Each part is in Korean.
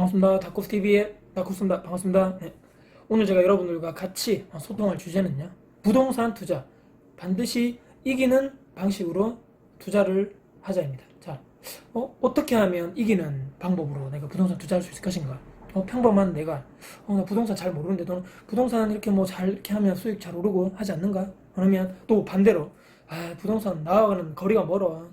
반갑습니다. 다코스TV의 다코스입니다. 반갑습니다. 네. 오늘 제가 여러분들과 같이 소통할 주제는요. 부동산 투자. 반드시 이기는 방식으로 투자를 하자입니다. 자, 어떻게 하면 이기는 방법으로 내가 부동산 투자할 수 있을 것인가? 평범한 내가, 나 부동산 잘 모르는데 너는 부동산 이렇게 뭐 잘 이렇게 하면 수익 잘 오르고 하지 않는가? 그러면 또 반대로, 부동산 나와가는 거리가 멀어.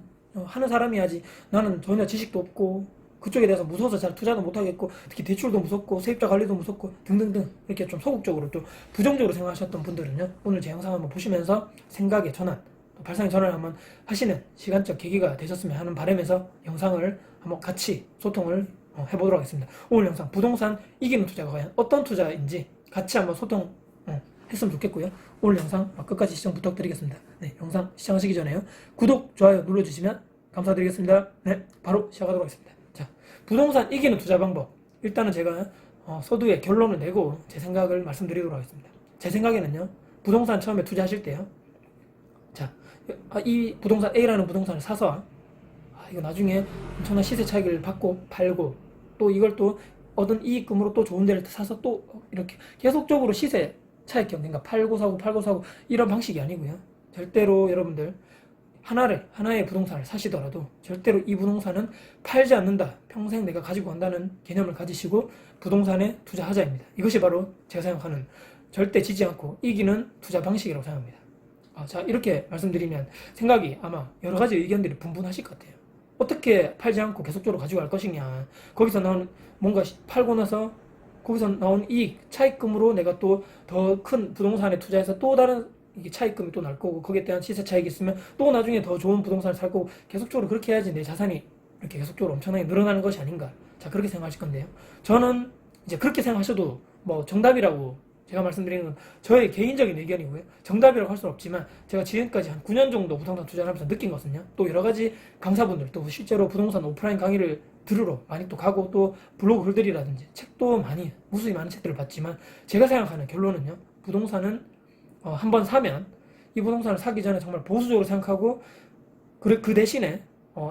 하는 사람이 하지. 나는 전혀 지식도 없고, 그쪽에 대해서 무서워서 잘 투자도 못하겠고, 특히 대출도 무섭고 세입자 관리도 무섭고 등등등 이렇게 좀 소극적으로 또 부정적으로 생각하셨던 분들은요, 오늘 제 영상 한번 보시면서 생각의 전환, 또 발상의 전환을 한번 하시는 시간적 계기가 되셨으면 하는 바람에서 영상을 한번 같이 소통을 해보도록 하겠습니다. 오늘 영상 부동산 이기는 투자가 과연 어떤 투자인지 같이 한번 소통 했으면 좋겠고요. 오늘 영상 끝까지 시청 부탁드리겠습니다. 네, 영상 시청하시기 전에요, 구독, 좋아요 눌러주시면 감사드리겠습니다. 네, 바로 시작하도록 하겠습니다. 자, 부동산 이기는 투자 방법. 일단은 제가 서두에 결론을 내고 제 생각을 말씀드리도록 하겠습니다. 제 생각에는요, 부동산 처음에 투자하실 때요, 자, 이 부동산 A라는 부동산을 사서 이거 나중에 엄청난 시세 차익을 받고 팔고, 또 이걸 또 얻은 이익금으로 또 좋은 데를 사서 또 이렇게 계속적으로 시세 차익형, 그러니까 팔고 사고 이런 방식이 아니고요. 절대로 여러분들 하나의 부동산을 사시더라도 절대로 이 부동산은 팔지 않는다, 평생 내가 가지고 간다는 개념을 가지시고 부동산에 투자하자입니다. 이것이 바로 제가 생각하는 절대 지지 않고 이기는 투자 방식이라고 생각합니다. 자, 이렇게 말씀드리면 생각이 아마 여러 가지 의견들이 분분하실 것 같아요. 어떻게 팔지 않고 계속적으로 가지고 갈 것이냐, 거기서 나온 뭔가 팔고 나서 거기서 나온 이익, 차익금으로 내가 또 더 큰 부동산에 투자해서 또 다른 이게 차익금이 또 날 거고, 거기에 대한 시세 차익이 있으면 또 나중에 더 좋은 부동산을 살 거고, 계속적으로 그렇게 해야지 내 자산이 이렇게 계속적으로 엄청나게 늘어나는 것이 아닌가. 자, 그렇게 생각하실 건데요. 저는 이제 그렇게 생각하셔도 뭐 정답이라고 제가 말씀드리는 건 저의 개인적인 의견이고요. 정답이라고 할 수는 없지만 제가 지금까지 한 9년 정도 부동산 투자를 하면서 느낀 것은요, 또 여러 가지 강사분들, 또 실제로 부동산 오프라인 강의를 들으러 많이 또 가고, 또 블로그 글들이라든지 책도 많이 무수히 많은 책들을 봤지만, 제가 생각하는 결론은요, 부동산은 한번 사면 이 부동산을 사기 전에 정말 보수적으로 생각하고, 그 대신에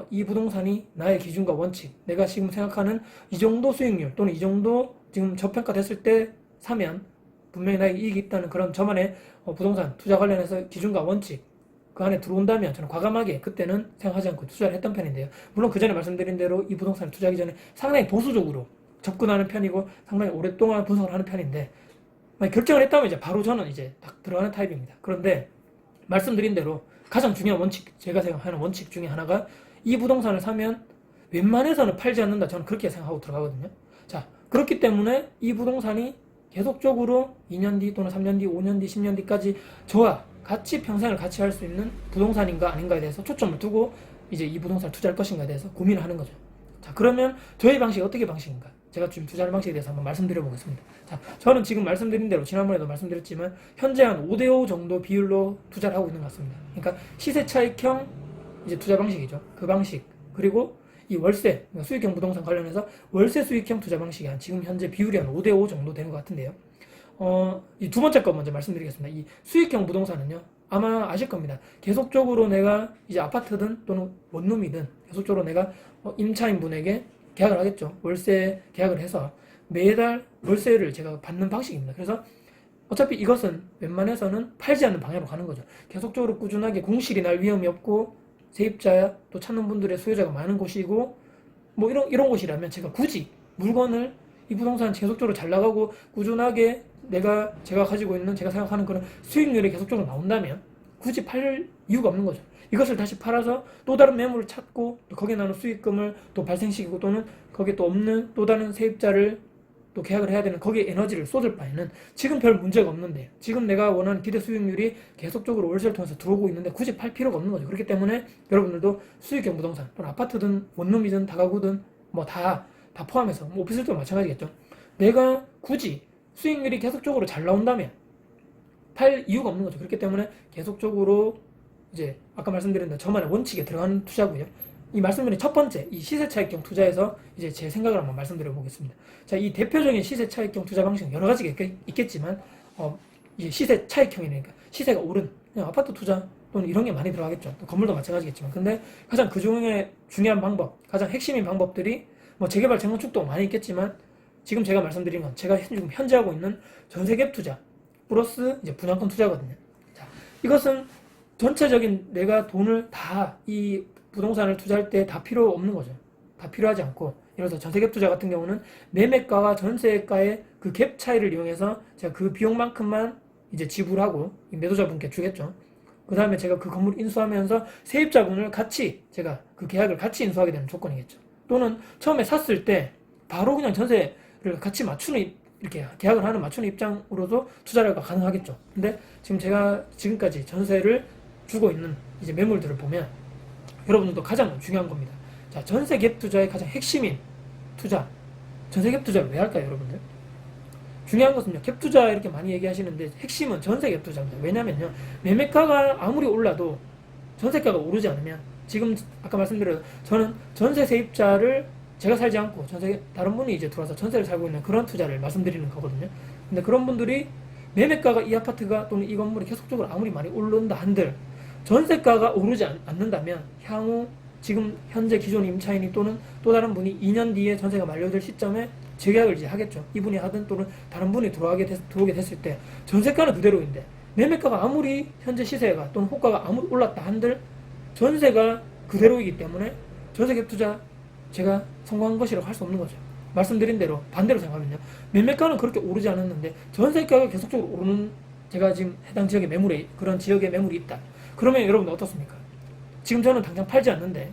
이 부동산이 나의 기준과 원칙, 내가 지금 생각하는 이 정도 수익률 또는 이 정도 지금 저평가됐을 때 사면 분명히 나에게 이익이 있다는 그런 저만의 부동산 투자 관련해서 기준과 원칙, 그 안에 들어온다면 저는 과감하게 그때는 생각하지 않고 투자를 했던 편인데요. 물론 그 전에 말씀드린 대로 이 부동산을 투자하기 전에 상당히 보수적으로 접근하는 편이고 상당히 오랫동안 분석을 하는 편인데, 결정을 했다면 이제 바로 저는 이제 딱 들어가는 타입입니다. 그런데 말씀드린 대로 가장 중요한 원칙, 제가 생각하는 원칙 중에 하나가, 이 부동산을 사면 웬만해서는 팔지 않는다, 저는 그렇게 생각하고 들어가거든요. 자, 그렇기 때문에 이 부동산이 계속적으로 2년 뒤 또는 3년 뒤, 5년 뒤, 10년 뒤까지 저와 같이 평생을 같이 할 수 있는 부동산인가 아닌가에 대해서 초점을 두고 이제 이 부동산을 투자할 것인가에 대해서 고민을 하는 거죠. 자, 그러면 저의 방식이 어떻게 방식인가? 제가 지금 투자하는 방식에 대해서 한번 말씀드려 보겠습니다. 자, 저는 지금 말씀드린 대로 지난번에도 말씀드렸지만 현재 한 5대5 정도 비율로 투자를 하고 있는 것 같습니다. 그러니까 시세 차익형 이제 투자 방식이죠. 그 방식, 그리고 이 월세, 그러니까 수익형 부동산 관련해서 월세 수익형 투자 방식이 한 지금 현재 비율이 한 5대5 정도 되는 것 같은데요. 이 두 번째 거 먼저 말씀드리겠습니다. 이 수익형 부동산은요, 아마 아실 겁니다. 계속적으로 내가 이제 아파트든 또는 원룸이든 계속적으로 내가 임차인 분에게 계약을 하겠죠. 월세 계약을 해서 매달 월세를 제가 받는 방식입니다. 그래서 어차피 이것은 웬만해서는 팔지 않는 방향으로 가는 거죠. 계속적으로 꾸준하게 공실이 날 위험이 없고, 세입자 또 찾는 분들의 수요자가 많은 곳이고, 뭐 이런 곳이라면 제가 굳이 물건을, 이 부동산 계속적으로 잘 나가고 꾸준하게 제가 가지고 있는, 제가 생각하는 그런 수익률이 계속적으로 나온다면 굳이 팔 이유가 없는 거죠. 이것을 다시 팔아서 또 다른 매물을 찾고, 또 거기에 나오는 수익금을 또 발생시키고, 또는 거기에 또 없는 또 다른 세입자를 또 계약을 해야 되는, 거기에 에너지를 쏟을 바에는 지금 별 문제가 없는데, 지금 내가 원하는 기대 수익률이 계속적으로 월세를 통해서 들어오고 있는데 굳이 팔 필요가 없는 거죠. 그렇기 때문에 여러분들도 수익형 부동산, 또는 아파트든 원룸이든 다가구든 뭐 다 포함해서, 뭐 오피스텔도 마찬가지겠죠. 내가 굳이 수익률이 계속적으로 잘 나온다면 팔 이유가 없는 거죠. 그렇기 때문에 계속적으로 이제 아까 말씀드린 대로 저만의 원칙에 들어가는 투자고요. 이 말씀드린 첫 번째, 이 시세 차익형 투자에서 이제 제 생각을 한번 말씀드려 보겠습니다. 자, 이 대표적인 시세 차익형 투자 방식은 여러 가지가 있겠지만, 이제 시세 차익형이니까 시세가 오른 그냥 아파트 투자 또는 이런 게 많이 들어가겠죠. 또 건물도 마찬가지겠지만, 근데 가장 그 중에 중요한 방법, 가장 핵심인 방법들이 뭐 재개발 재건축도 많이 있겠지만, 지금 제가 말씀드린 건 제가 지금 현재 하고 있는 전세갭 투자 플러스 이제 분양권 투자거든요. 자, 이것은 전체적인 내가 돈을 다 이 부동산을 투자할 때 다 필요 없는 거죠. 다 필요하지 않고, 예를 들어서 전세갭 투자 같은 경우는 매매가와 전세가의 그 갭 차이를 이용해서 제가 그 비용만큼만 이제 지불하고 매도자분께 주겠죠. 그 다음에 제가 그 건물 인수하면서 세입자분을 같이 제가 그 계약을 같이 인수하게 되는 조건이겠죠. 또는 처음에 샀을 때 바로 그냥 전세를 같이 맞추는, 이렇게 계약을 하는 맞추는 입장으로도 투자가 가능하겠죠. 근데 지금 제가 지금까지 전세를 주고 있는 이제 매물들을 보면 여러분들도 가장 중요한 겁니다. 자, 전세 갭 투자의 가장 핵심인 투자, 전세 갭 투자를 왜 할까요, 여러분들? 중요한 것은요, 갭 투자 이렇게 많이 얘기하시는데 핵심은 전세 갭 투자입니다. 왜냐면요, 매매가가 아무리 올라도 전세가가 오르지 않으면, 지금 아까 말씀드린 저는 전세 세입자를 제가 살지 않고 다른 분이 이제 들어와서 전세를 살고 있는 그런 투자를 말씀드리는 거거든요. 근데 그런 분들이 매매가가 이 아파트가 또는 이 건물이 계속적으로 아무리 많이 오른다 한들 전세가가 오르지 않는다면 향후 지금 현재 기존 임차인이 또는 또 다른 분이 2년 뒤에 전세가 만료될 시점에 재계약을 이제 하겠죠. 이분이 하든 또는 다른 분이 들어오게 됐을 때 전세가는 그대로인데 매매가가 아무리 현재 시세가 또는 호가가 아무리 올랐다 한들 전세가 그대로이기 때문에 전세갭 투자 제가 성공한 것이라고 할 수 없는 거죠. 말씀드린 대로 반대로 생각하면요, 매매가는 그렇게 오르지 않았는데 전세가가 계속적으로 오르는, 제가 지금 해당 지역의 매물에 그런 지역의 매물이 있다. 그러면 여러분 어떻습니까? 지금 저는 당장 팔지 않는데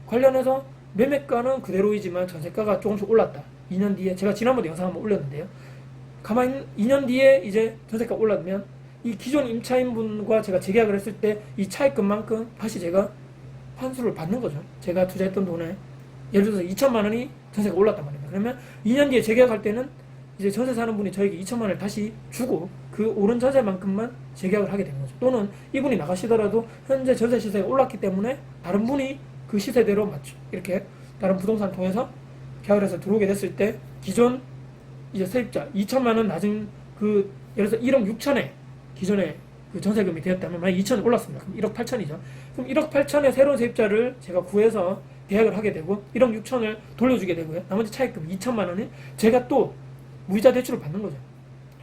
관련해서 매매가는 그대로이지만 전세가가 조금씩 올랐다. 2년 뒤에 제가 지난번에 영상 한번 올렸는데요. 가만히 2년 뒤에 이제 전세가 올라면 이 기존 임차인분과 제가 재계약을 했을 때 이 차익금만큼 다시 제가 환수를 받는 거죠. 제가 투자했던 돈에 예를 들어서 2천만 원이 전세가 올랐단 말입니다. 그러면 2년 뒤에 재계약할 때는 이제 전세 사는 분이 저에게 2천만 원을 다시 주고 그 오른 전세만큼만 재계약을 하게 되는 거죠. 또는 이분이 나가시더라도 현재 전세 시세가 올랐기 때문에 다른 분이 그 시세대로 맞죠. 이렇게 다른 부동산을 통해서 계약을 해서 들어오게 됐을 때 기존 이제 세입자 2천만 원 낮은 그 예를 들어서 1억 6천에 기존에 그 전세금이 되었다면 만약 2천이 올랐습니다. 그럼 1억 8천이죠. 그럼 1억 8천의 새로운 세입자를 제가 구해서 계약을 하게 되고 1억 6천을 돌려주게 되고요. 나머지 차익금 2천만 원을 제가 또 무이자 대출을 받는 거죠.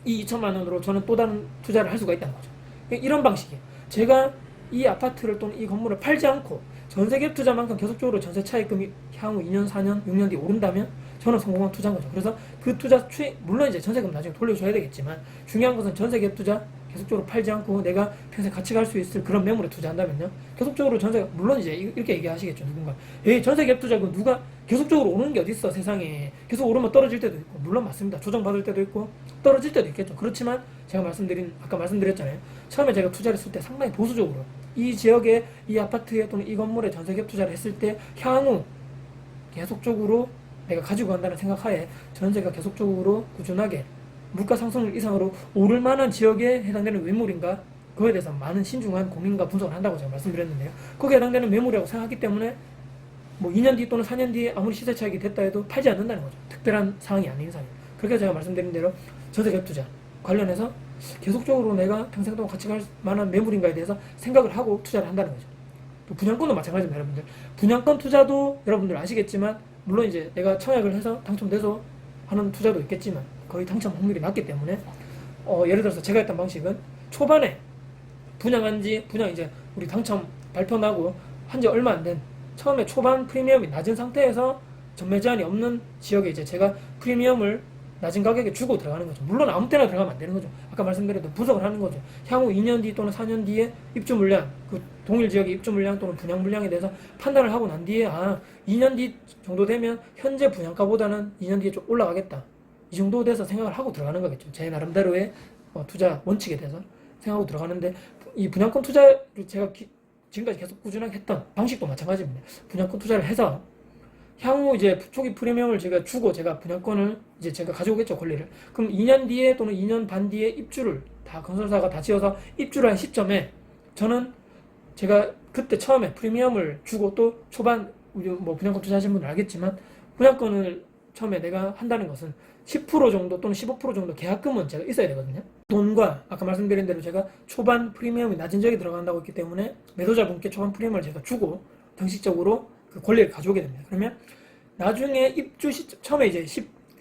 이 2천만 원으로 저는 또 다른 투자를 할 수가 있다는 거죠. 이런 방식이에요. 제가 이 아파트를 또는 이 건물을 팔지 않고 전세갭 투자만큼 계속적으로 전세 차익금이 향후 2년, 4년, 6년 뒤에 오른다면 저는 성공한 투자인 거죠. 그래서 그 투자 물론 이제 전세금 나중에 돌려줘야 되겠지만 중요한 것은 전세갭 투자 계속적으로 팔지 않고 내가 평생 같이 갈 수 있을 그런 매물에 투자한다면요, 계속적으로 전세가, 물론 이제 이렇게 얘기하시겠죠, 누군가. 전세갭 투자 그 누가 계속적으로 오르는 게 어딨어, 세상에. 계속 오르면 떨어질 때도 있고, 물론 맞습니다. 조정받을 때도 있고 떨어질 때도 있겠죠. 그렇지만 제가 아까 말씀드렸잖아요. 처음에 제가 투자를 했을 때 상당히 보수적으로 이 지역에 이 아파트에 또는 이 건물에 전세갭 투자를 했을 때 향후 계속적으로 내가 가지고 간다는 생각하에 전세가 계속적으로 꾸준하게 물가 상승률 이상으로 오를 만한 지역에 해당되는 매물인가, 그거에 대해서 많은 신중한 고민과 분석을 한다고 제가 말씀드렸는데요. 거기에 해당되는 매물이라고 생각하기 때문에 뭐 2년 뒤 또는 4년 뒤에 아무리 시세 차익이 됐다 해도 팔지 않는다는 거죠. 특별한 상황이 아닌 이상이에요. 그렇게 제가 말씀드린 대로 전세갭 투자 관련해서 계속적으로 내가 평생 동안 같이 갈 만한 매물인가에 대해서 생각을 하고 투자를 한다는 거죠. 또 분양권도 마찬가지입니다, 여러분들. 분양권 투자도 여러분들 아시겠지만 물론 이제 내가 청약을 해서 당첨돼서 하는 투자도 있겠지만 거의 당첨 확률이 낮기 때문에 예를 들어서 제가 했던 방식은 초반에 분양 이제 우리 당첨 발표 나고 한 지 얼마 안 된 처음에 초반 프리미엄이 낮은 상태에서 전매 제한이 없는 지역에 이제 제가 프리미엄을 낮은 가격에 주고 들어가는 거죠. 물론 아무 때나 들어가면 안 되는 거죠. 아까 말씀드린 대로 분석을 하는 거죠. 향후 2년 뒤 또는 4년 뒤에 입주 물량, 그 동일 지역의 입주 물량 또는 분양 물량에 대해서 판단을 하고 난 뒤에 2년 뒤 정도 되면 현재 분양가보다는 2년 뒤에 좀 올라가겠다. 이 정도 돼서 생각을 하고 들어가는 거겠죠. 제 나름대로의 투자 원칙에 대해서 생각하고 들어가는데 이 분양권 투자를 제가 지금까지 계속 꾸준하게 했던 방식도 마찬가지입니다. 분양권 투자를 해서 향후 이제 초기 프리미엄을 제가 주고 제가 분양권을 이제 제가 가져오겠죠, 권리를. 그럼 2년 뒤에 또는 2년 반 뒤에 입주를 다 건설사가 다 지어서 입주를 한 시점에 저는 제가 그때 처음에 프리미엄을 주고 또 초반 뭐 분양권 투자하신 분들 알겠지만 분양권을 처음에 내가 한다는 것은 10% 정도 또는 15% 정도 계약금은 제가 있어야 되거든요. 돈과 아까 말씀드린 대로 제가 초반 프리미엄이 낮은 지역에 들어간다고 했기 때문에 매도자분께 초반 프리미엄을 제가 주고 정식적으로 그 권리를 가져오게 됩니다. 그러면 나중에 입주 시점, 처음에 이제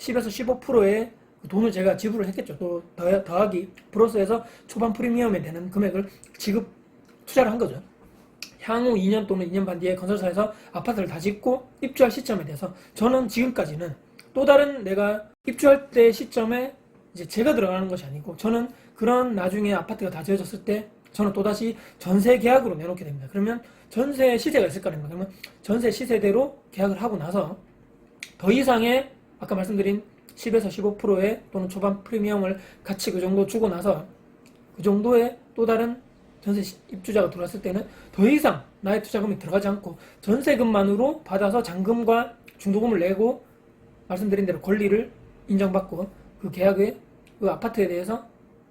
10에서 15%의 돈을 제가 지불을 했겠죠. 또 더하기 플러스해서 초반 프리미엄에 되는 금액을 투자를 한 거죠. 향후 2년 또는 2년 반 뒤에 건설사에서 아파트를 다 짓고 입주할 시점에 대해서 저는 지금까지는 또 다른 내가 입주할 때 시점에 이제 제가 들어가는 것이 아니고 저는 그런 나중에 아파트가 다 지어졌을 때 저는 또다시 전세 계약으로 내놓게 됩니다. 그러면 전세 시세가 있을 거 아닙니까? 그러면 전세 시세대로 계약을 하고 나서 더 이상의 아까 말씀드린 10에서 15%의 또는 초반 프리미엄을 같이 그 정도 주고 나서 그 정도의 또 다른 전세 입주자가 들어왔을 때는 더 이상 나의 투자금이 들어가지 않고 전세금만으로 받아서 잔금과 중도금을 내고 말씀드린 대로 권리를 인정받고 그 계약의 그 아파트에 대해서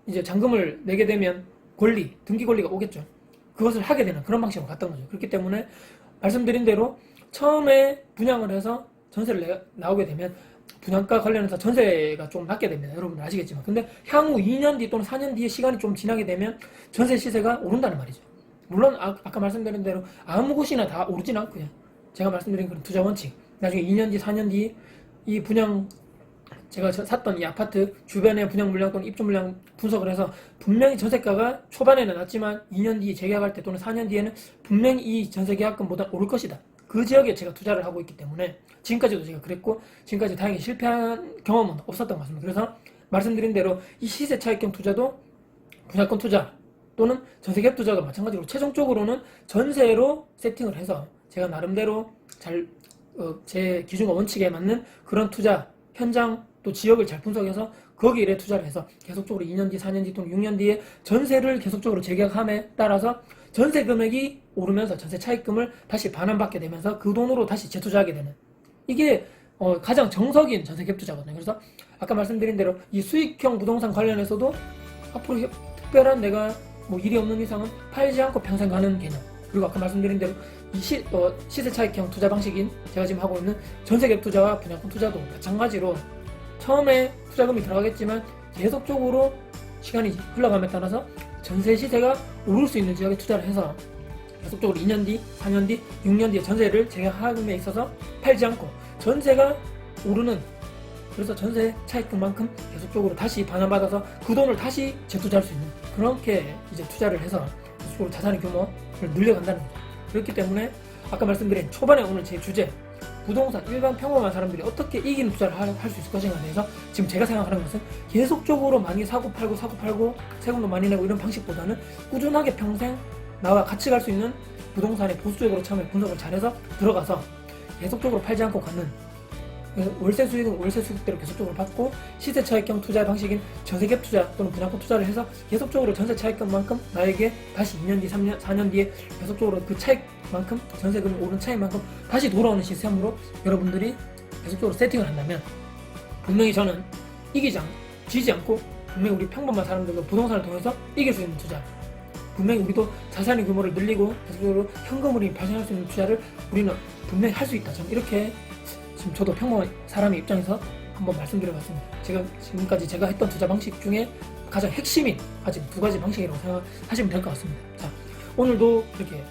이제 잔금을 내게 되면 등기 권리가 오겠죠. 그것을 하게 되는 그런 방식으로 갔던 거죠. 그렇기 때문에 말씀드린 대로 처음에 분양을 해서 전세를 나오게 되면 분양가 관련해서 전세가 좀 낮게 됩니다. 여러분들 아시겠지만. 근데 향후 2년 뒤 또는 4년 뒤에 시간이 좀 지나게 되면 전세 시세가 오른다는 말이죠. 물론 아까 말씀드린 대로 아무 곳이나 다 오르진 않고요. 제가 말씀드린 그런 투자 원칙. 나중에 2년 뒤, 4년 뒤 이 분양 제가 샀던 이 아파트 주변의 분양 물량 또는 입주 물량 분석을 해서 분명히 전세가가 초반에는 낮지만 2년 뒤에 재계약할 때 또는 4년 뒤에는 분명히 이 전세 계약금보다 오를 것이다. 그 지역에 제가 투자를 하고 있기 때문에 지금까지도 제가 그랬고 지금까지 다행히 실패한 경험은 없었던 것 같습니다. 그래서 말씀드린 대로 이 시세 차익형 투자도 분양권 투자 또는 전세 갭 투자도 마찬가지로 최종적으로는 전세로 세팅을 해서 제가 나름대로 제 기준과 원칙에 맞는 그런 투자 현장 또 지역을 잘 분석해서 거기에 투자를 해서 계속적으로 2년 뒤, 4년 뒤 또는 6년 뒤에 전세를 계속적으로 재계약함에 따라서 전세 금액이 오르면서 전세 차익금을 다시 반환받게 되면서 그 돈으로 다시 재투자하게 되는 이게 가장 정석인 전세 갭 투자거든요. 그래서 아까 말씀드린 대로 이 수익형 부동산 관련해서도 앞으로 특별한 내가 일이 없는 이상은 팔지 않고 평생 가는 개념. 그리고 아까 말씀드린 대로 이 시세 차익형 투자 방식인 제가 지금 하고 있는 전세 갭 투자와 분양권 투자도 마찬가지로 처음에 투자금이 들어가겠지만 계속적으로 시간이 흘러감에 따라서 전세 시세가 오를 수 있는 지역에 투자를 해서 계속적으로 2년 뒤, 4년 뒤, 6년 뒤에 전세를 재계약함에 있어서 팔지 않고 전세가 오르는 그래서 전세 차익금만큼 계속적으로 다시 반환받아서 그 돈을 다시 재투자할 수 있는 그렇게 이제 투자를 해서 계속적으로 자산의 규모를 늘려간다는 거죠. 그렇기 때문에 아까 말씀드린 초반에 오늘 제 주제 부동산 일반 평범한 사람들이 어떻게 이기는 투자를 할 수 있을 것인가에 대해서 지금 제가 생각하는 것은 계속적으로 많이 사고 팔고 세금도 많이 내고 이런 방식보다는 꾸준하게 평생 나와 같이 갈 수 있는 부동산에 보수적으로 처음에 분석을 잘해서 들어가서 계속적으로 팔지 않고 가는 월세 수익은 월세 수익대로 계속적으로 받고 시세 차익형 투자 방식인 전세 갭 투자 또는 분양권 투자를 해서 계속적으로 전세 차익금만큼 나에게 다시 2년 뒤, 3년, 4년 뒤에 계속적으로 그 차익만큼 전세금이 오른 차익만큼 다시 돌아오는 시스템으로 여러분들이 계속적으로 세팅을 한다면 분명히 저는 지지 않고 분명히 우리 평범한 사람들도 부동산을 통해서 이길 수 있는 투자 분명히 우리도 자산의 규모를 늘리고 계속적으로 현금흐름이 발생할 수 있는 투자를 우리는 분명히 할 수 있다. 저는 이렇게 지금 저도 평범한 사람의 입장에서 한번 말씀드려봤습니다. 지금까지 제가 했던 투자 방식 중에 가장 핵심인 아직 2가지 방식이라고 생각하시면 될 것 같습니다. 자, 오늘도 이렇게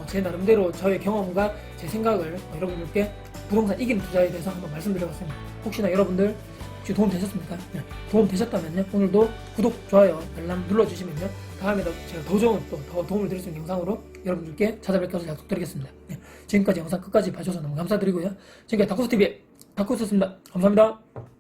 제 나름대로 저의 경험과 제 생각을 여러분들께 부동산 이기는 투자에 대해서 한번 말씀드려봤습니다. 혹시나 여러분들 혹시 도움 되셨습니까? 네, 도움 되셨다면요. 오늘도 구독, 좋아요, 알람 눌러주시면요. 다음에도 제가 더 좋은 더 도움을 드릴 수 있는 영상으로 여러분들께 찾아뵐 것을 약속드리겠습니다. 네, 지금까지 영상 끝까지 봐주셔서 너무 감사드리고요. 지금까지 다쿠스TV의 다쿠스였습니다. 감사합니다.